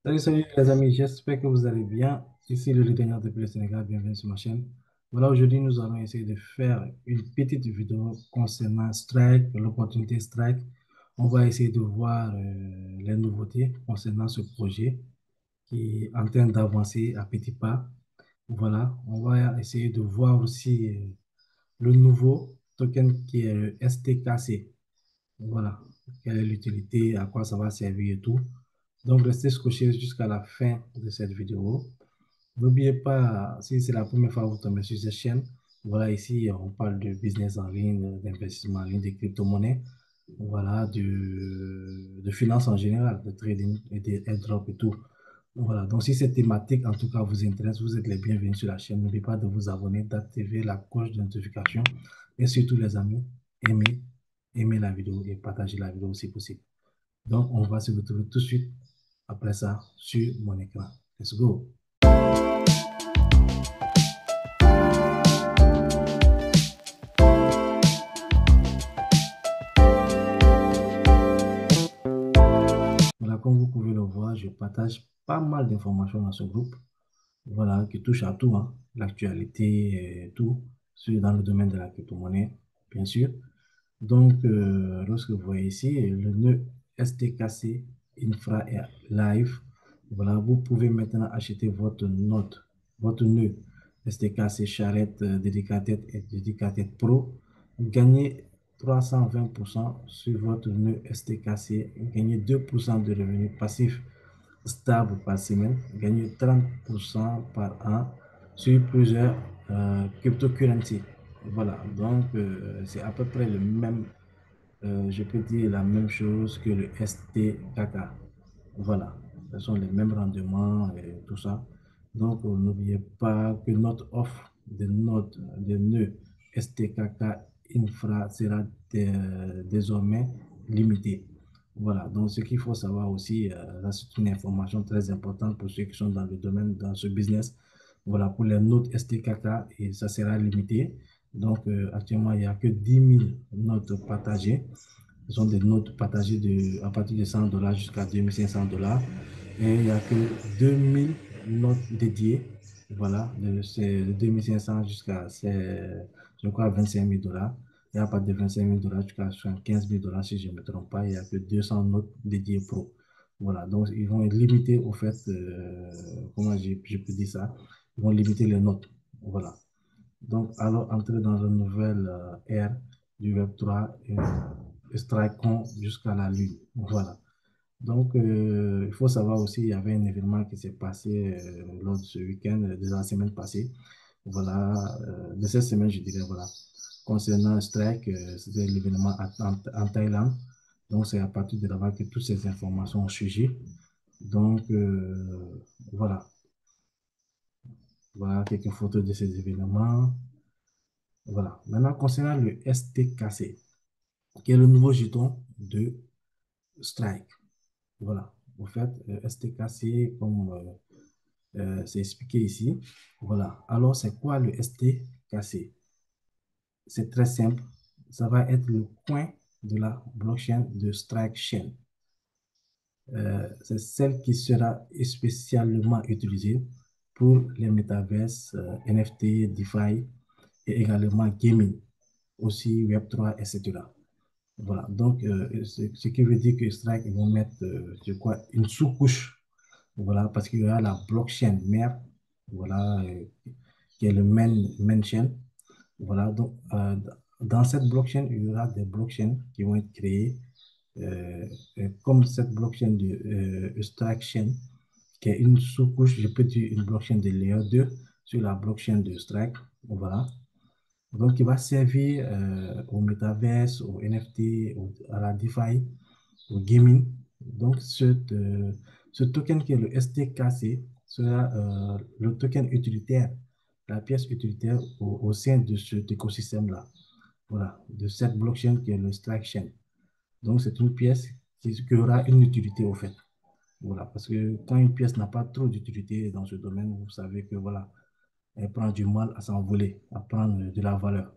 Salut les amis, j'espère que vous allez bien. Ici le leader depuis le Sénégal, bienvenue sur ma chaîne. Voilà, aujourd'hui nous allons essayer de faire une petite vidéo concernant Strike, l'opportunité Strike. On va essayer de voir les nouveautés concernant ce projet qui est en train d'avancer à petits pas. Voilà, on va essayer de voir aussi le nouveau token qui est le STKC. Voilà, quelle est l'utilité, à quoi ça va servir et tout. Donc, restez scotchés jusqu'à la fin de cette vidéo. N'oubliez pas, si c'est la première fois que vous tombez sur cette chaîne, voilà, ici, on parle de business en ligne, d'investissement en ligne, de crypto-monnaies, voilà, de finances en général, de trading et de airdrop et tout. Voilà, donc si cette thématique, en tout cas, vous intéresse, vous êtes les bienvenus sur la chaîne. N'oubliez pas de vous abonner, d'activer la cloche de notification et surtout, les amis, aimez, aimez la vidéo et partagez la vidéo si possible. Donc, on va se retrouver tout de suite après ça sur mon écran. Let's go. Voilà, comme vous pouvez le voir, je partage pas mal d'informations dans ce groupe. Voilà, qui touche à tout, hein, l'actualité et tout, dans le domaine de la crypto-monnaie, bien sûr. Donc, lorsque vous voyez ici, le nœud STKC Infra est live. Voilà, vous pouvez maintenant acheter votre nœud STKC Charrette Dedicated et Dedicated Pro. Gagnez 320% sur votre nœud STKC. Gagnez 2% de revenus passifs stable par semaine, gagner 30% par an sur plusieurs cryptocurrencies. Voilà, donc c'est à peu près le même, je peux dire la même chose que le STKK. Voilà, ce sont les mêmes rendements et tout ça. Donc, n'oubliez pas que notre offre de nœuds STKK Infra sera désormais limitée. Voilà, donc ce qu'il faut savoir aussi, là, c'est une information très importante pour ceux qui sont dans le domaine, dans ce business. Voilà, pour les notes STKK, et ça sera limité. Donc, actuellement, il n'y a que 10 000 notes partagées. Ce sont des notes partagées à partir de 100 dollars jusqu'à 2500 dollars. Et il n'y a que 2000 notes dédiées. Voilà, de 2500 jusqu'à, je crois, 25 000 dollars. Et à partir de 25 000 dollars jusqu'à 15 000 dollars, si je ne me trompe pas, il n'y a que 200 notes dédiées pro. Voilà, donc ils vont limiter au fait, comment je peux dire ça, ils vont limiter les notes. Voilà. Donc, alors, entrer dans une nouvelle ère du Web3, strikons jusqu'à la Lune. Voilà. Donc, il faut savoir aussi, il y avait un événement qui s'est passé lors de ce week-end, de la semaine passée. Voilà, de cette semaine, je dirais, voilà. Concernant Strike, c'était l'événement en Thaïlande. Donc, c'est à partir de là-bas que toutes ces informations ont surgi. Donc, voilà. Voilà quelques photos de ces événements. Voilà. Maintenant, concernant le STKC, qui est le nouveau jeton de Strike. Voilà. En fait, STKC, comme c'est expliqué ici. Voilà. Alors, c'est quoi le STKC? C'est très simple. Ça va être le coin de la blockchain de Strike Chain. C'est celle qui sera spécialement utilisée pour les métaverses, NFT, DeFi et également gaming, aussi Web3, etc. Voilà, donc ce qui veut dire que Strike, ils vont mettre, je crois, une sous-couche, voilà, parce qu'il y aura la blockchain mère, voilà, qui est le main chain. Voilà, donc dans cette blockchain, il y aura des blockchains qui vont être créées, comme cette blockchain de Strike Chain, qui est une sous-couche, je peux dire une blockchain de layer 2 sur la blockchain de Strike, voilà. Donc, il va servir au metaverse, au NFT, à la DeFi, au gaming. Donc, ce token qui est le STKC sera le token utilitaire, la pièce utilitaire au sein de cet écosystème-là. Voilà, de cette blockchain qui est le Strike Chain. Donc, c'est une pièce qui aura une utilité au fait. Voilà, parce que quand une pièce n'a pas trop d'utilité dans ce domaine, vous savez que voilà, elle prend du mal à s'envoler, à prendre de la valeur.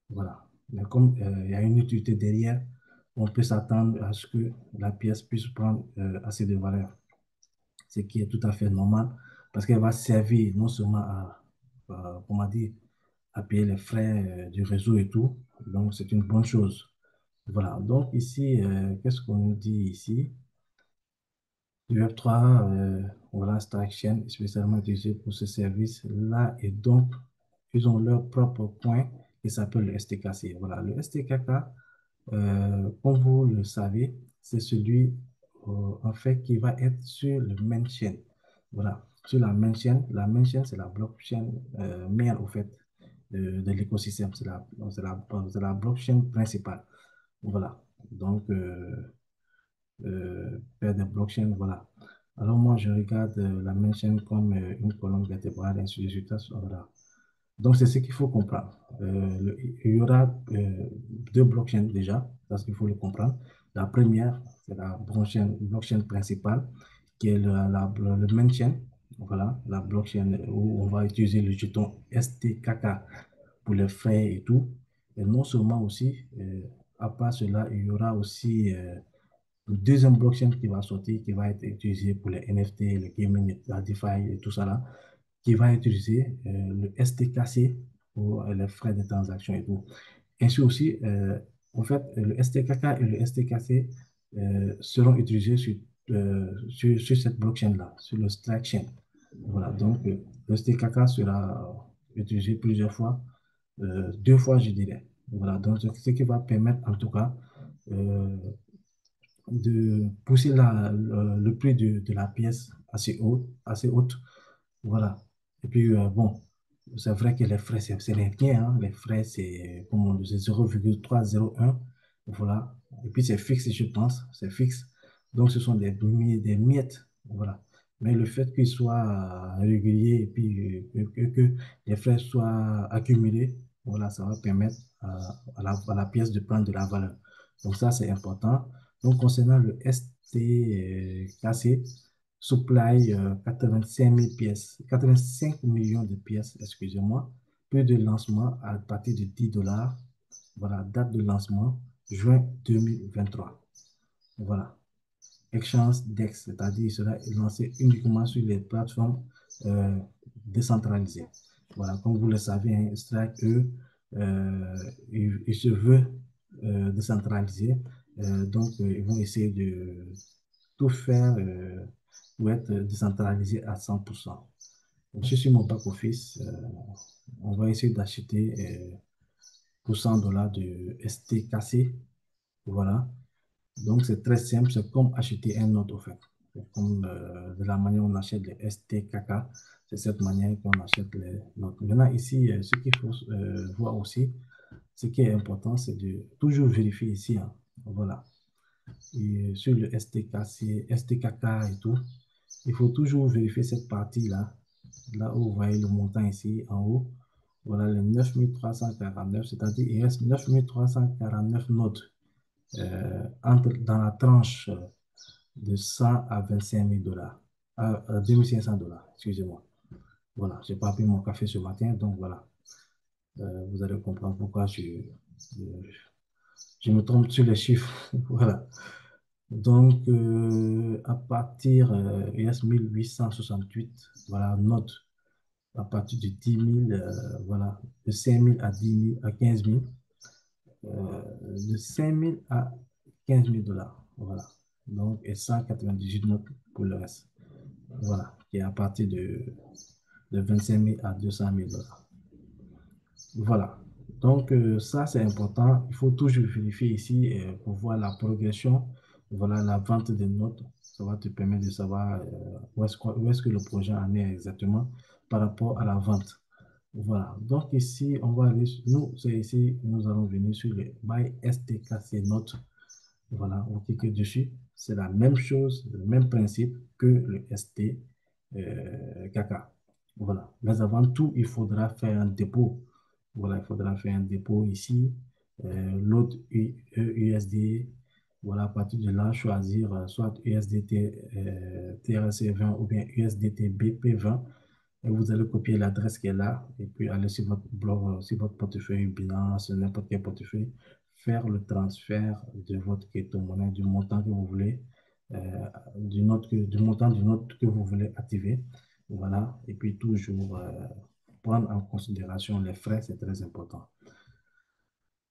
Voilà. Mais comme il y a une utilité derrière, on peut s'attendre à ce que la pièce puisse prendre assez de valeur. ce qui est tout à fait normal parce qu'elle va servir non seulement comment dire, à payer les frais du réseau et tout. Donc, c'est une bonne chose. Voilà. Donc, ici, qu'est-ce qu'on nous dit ici? Du Web3, voilà, Stackchain est spécialement utilisé pour ce service-là. Et donc, ils ont leur propre point qui s'appelle le STKC. Voilà, le STKK, comme vous le savez, c'est celui, en fait, qui va être sur le main chain. Voilà, sur la main chain, c'est la blockchain mère, au fait, de l'écosystème. C'est la blockchain principale. Voilà, donc, faire des blockchains, voilà. Alors moi, je regarde la main chain comme une colonne vertébrale, ainsi de suite. Voilà. Donc, c'est ce qu'il faut comprendre. Il y aura deux blockchains déjà, parce qu'il faut le comprendre. La première, c'est la blockchain principale, qui est le main chain. Voilà, la blockchain où on va utiliser le jeton STKK pour les frais et tout. Et non seulement aussi, à part cela, il y aura aussi une deuxième blockchain qui va sortir, qui va être utilisée pour les NFT, le gaming, la DeFi et tout ça là, qui va utiliser le STKC pour les frais de transaction et tout. Ainsi aussi, en fait, le STKK et le STKC seront utilisés sur cette blockchain-là, sur le Strike Chain. Voilà, donc le STKK sera utilisé plusieurs fois, deux fois, je dirais. Voilà, donc ce qui va permettre en tout cas euh, de pousser le prix de la pièce assez haut, assez haute. Voilà. Et puis, bon, c'est vrai que les frais, c'est rien. Hein. Les frais, c'est comme on dit, 0,301. Voilà. Et puis, c'est fixe, je pense. C'est fixe. Donc, ce sont des miettes. Voilà. Mais le fait qu'ils soient réguliers et puis que les frais soient accumulés, voilà, ça va permettre à la pièce de prendre de la valeur. Donc, ça, c'est important. Donc, concernant le STKC, supply 85 000 pièces, 85 millions de pièces, excusez-moi, prix de lancement à partir de 10 dollars. Voilà, date de lancement, juin 2023. Voilà. Exchange DEX, c'est-à-dire il sera lancé uniquement sur les plateformes euh, décentralisées. Voilà, comme vous le savez, hein, Strike, eux, il se veut décentralisé. Donc, ils vont essayer de tout faire pour être décentralisé à 100%. Je suis mon back-office. On va essayer d'acheter pour 100 dollars de STKC. Voilà. Donc, c'est très simple. C'est comme acheter un autre, au fait. C'est comme de la manière dont on achète les STKK. C'est cette manière qu'on achète les notes. Maintenant, ici, ce qu'il faut voir aussi, ce qui est important, c'est de toujours vérifier ici. Hein. Voilà. Et sur le STKC, STKK et tout, il faut toujours vérifier cette partie-là, là où vous voyez le montant ici en haut. Voilà les 9349, c'est-à-dire il reste 9349 notes dans la tranche de 100 à 25 000 dollars, à 2500 dollars, excusez-moi. Voilà, j'ai pas pris mon café ce matin, donc voilà. Vous allez comprendre pourquoi je me trompe sur les chiffres. Voilà. Donc, à partir, il reste 1868, voilà, note à partir de 10 000, voilà, de 5 000 à 10 000, à 15 000, de 5 000 à 15 000 dollars, voilà. Donc, et 198 notes pour le reste, voilà, qui est à partir de 25 000 à 200 000 dollars. Voilà. Donc, ça, c'est important. Il faut toujours vérifier ici pour voir la progression. Voilà, la vente des notes. Ça va te permettre de savoir où est-ce que le projet en est exactement par rapport à la vente. Voilà. Donc, ici, on va aller, nous, c'est ici, nous allons venir sur le Buy STKC Note. Voilà, on clique dessus. C'est la même chose, le même principe que le ST KK. Voilà. Mais avant tout, il faudra faire un dépôt. Voilà, il faudra faire un dépôt ici. L'autre USD. Voilà, à partir de là, choisir soit USDT TRC20 ou bien USDT BP20. Et vous allez copier l'adresse qui est là et puis aller sur votre blog, sur votre portefeuille Binance, n'importe quel portefeuille, faire le transfert de votre crypto-monnaie, du montant que vous voulez, du montant du note que vous voulez activer. Voilà. Et puis toujours prendre en considération les frais, c'est très important.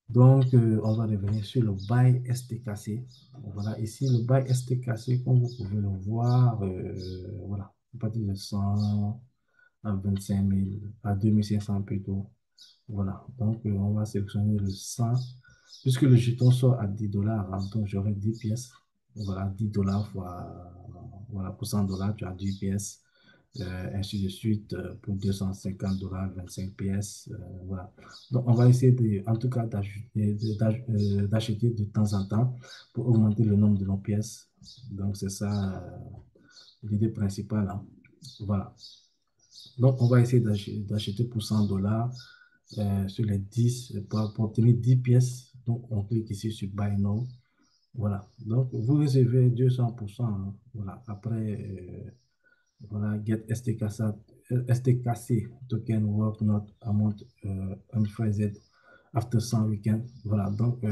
Donc, on va revenir sur le bail STKC. Voilà, ici, le bail STKC, comme vous pouvez le voir, voilà, à partir de 100 à 25 000, à 2500 plutôt. Voilà, donc on va sélectionner le 100. Puisque le jeton sort à 10 dollars, hein, donc j'aurai 10 pièces. Voilà, 10 dollars fois, voilà, pour 100 dollars, tu as 10 pièces. Ainsi de suite, pour 250 dollars, 25 pièces. Voilà. Donc, on va essayer, en tout cas, d'acheter de temps en temps pour augmenter le nombre de nos pièces. Donc, c'est ça l'idée principale, hein. Voilà. Donc, on va essayer d'acheter pour 100 dollars sur les 10 pour obtenir 10 pièces. Donc, on clique ici sur Buy Now. Voilà. Donc, vous recevez 200%, hein. Voilà. Après, voilà, get STKC token work not amount unfreezed after 100 week-ends. Voilà. Donc,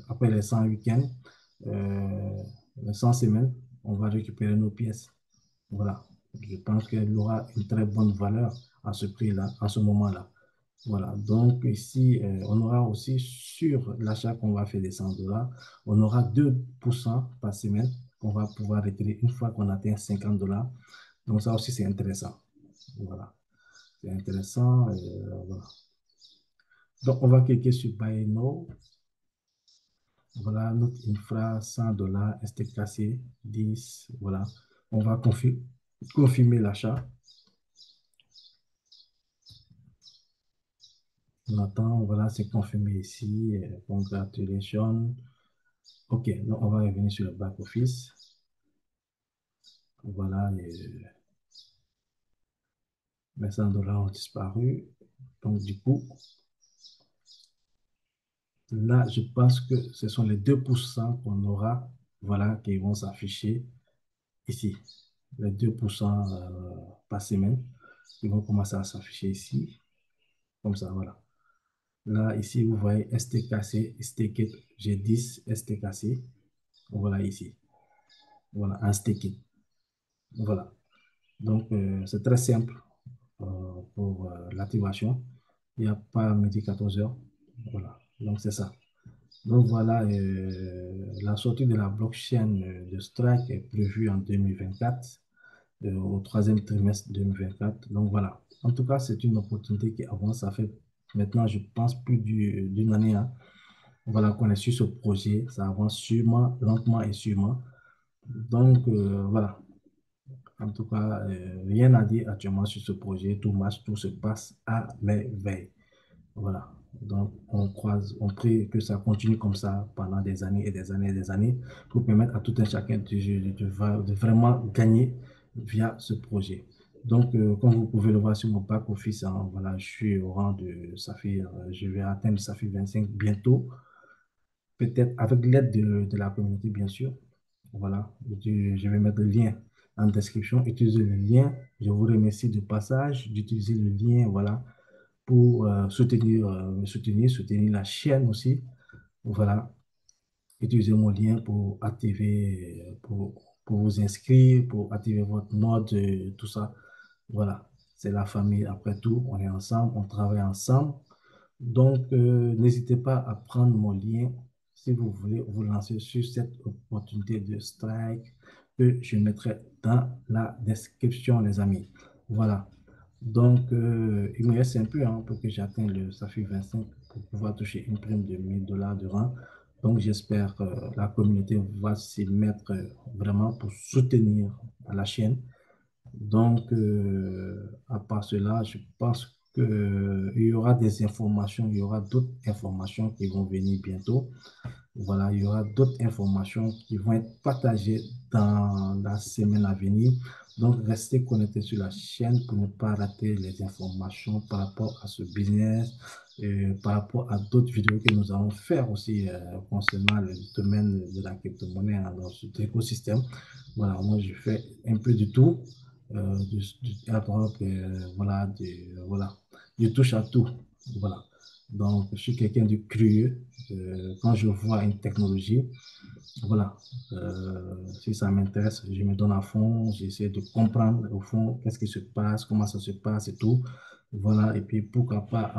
après les 100 week-ends, les 100 semaines, on va récupérer nos pièces. Voilà. Je pense qu'elle aura une très bonne valeur à ce prix-là, à ce moment-là. Voilà, donc ici, on aura aussi sur l'achat qu'on va faire des 100 dollars, on aura 2% par semaine qu'on va pouvoir retirer une fois qu'on atteint 50 dollars. Donc ça aussi, c'est intéressant. Voilà, c'est intéressant. Voilà. Donc on va cliquer sur Buy Now. Voilà, notre infra 100 dollars, STKC 10. Voilà, on va confirmer l'achat. On attend, voilà, c'est confirmé ici. Congratulations. OK, donc on va revenir sur le back-office. Voilà, mes 100 dollars ont disparu. Donc, du coup, là, je pense que ce sont les 2% qu'on aura, voilà, qui vont s'afficher ici. Les 2% par semaine qui vont commencer à s'afficher ici. Comme ça, voilà. Là, ici, vous voyez STKC, Staked, j'ai 10 STKC. Voilà, ici. Voilà, un Staked. Voilà. Donc, c'est très simple pour l'activation. Il n'y a pas midi 14 heures. Voilà, donc c'est ça. Donc voilà, la sortie de la blockchain de Strike est prévue en 2024, au troisième trimestre 2024. Donc voilà, en tout cas, c'est une opportunité qui avance. Ça fait maintenant, je pense, plus d'une année, hein. Voilà, qu'on est sur ce projet. Ça avance sûrement, lentement et sûrement. Donc voilà, en tout cas, rien à dire actuellement sur ce projet. Tout marche, tout se passe à merveille. Voilà. Donc, on croise, on prie que ça continue comme ça pendant des années et des années et des années pour permettre à tout un chacun de vraiment gagner via ce projet. Donc, comme vous pouvez le voir sur mon back-office, hein, voilà, je suis au rang de Saphir. Je vais atteindre Saphir 25 bientôt, peut-être avec l'aide de la communauté, bien sûr. Voilà, je vais mettre le lien en description. Utilisez le lien. Je vous remercie du passage d'utiliser le lien, voilà, pour me soutenir la chaîne aussi. Voilà, utilisez mon lien pour activer, pour vous inscrire, pour activer votre mode, tout ça. Voilà, c'est la famille après tout. On est ensemble, on travaille ensemble. Donc, n'hésitez pas à prendre mon lien si vous voulez vous lancer sur cette opportunité de strike que je mettrai dans la description, les amis. Voilà. Donc, il me reste un peu, hein, pour que j'atteigne le SAFI 25 pour pouvoir toucher une prime de 1000 dollars de rang. Donc, j'espère que la communauté va s'y mettre vraiment pour soutenir la chaîne. Donc, à part cela, je pense qu'il y aura des informations, il y aura d'autres informations qui vont venir bientôt. Voilà, il y aura d'autres informations qui vont être partagées dans la semaine à venir. Donc, restez connectés sur la chaîne pour ne pas rater les informations par rapport à ce business, et par rapport à d'autres vidéos que nous allons faire aussi concernant le domaine de la crypto-monnaie, hein, dans cet écosystème. Voilà, moi, je fais un peu de tout, voilà, voilà, je touche à tout. Voilà. Donc, je suis quelqu'un de curieux. Quand je vois une technologie, voilà, si ça m'intéresse, je me donne à fond, j'essaie de comprendre au fond qu'est-ce qui se passe, comment ça se passe et tout. Voilà, et puis pourquoi pas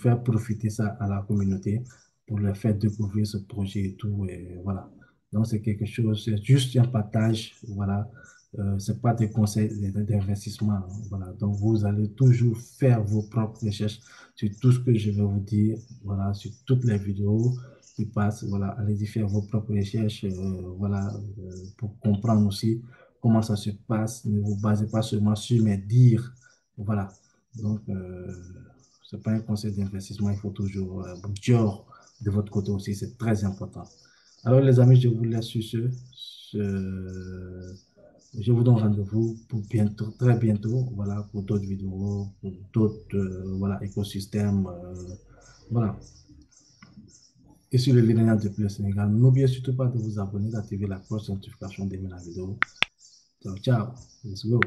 faire profiter ça à la communauté pour leur faire découvrir ce projet et tout. Et voilà. Donc, c'est quelque chose, c'est juste un partage, voilà. C'est pas des conseils d'investissement, hein, voilà. Donc, vous allez toujours faire vos propres recherches sur tout ce que je vais vous dire, voilà, sur toutes les vidéos qui passent, voilà, allez-y faire vos propres recherches, voilà, pour comprendre aussi comment ça se passe. Ne vous basez pas seulement sur mes dires, voilà. Donc, c'est pas un conseil d'investissement, il faut toujours dire de votre côté aussi, c'est très important. Alors, les amis, je vous laisse sur je vous donne rendez-vous pour bientôt, très bientôt, voilà, pour d'autres vidéos, pour d'autres, voilà, écosystèmes, voilà. Et sur le linéaire depuis le Sénégal, n'oubliez surtout pas de vous abonner, d'activer la cloche de notification des nouvelles vidéos. Ciao, ciao. Let's go.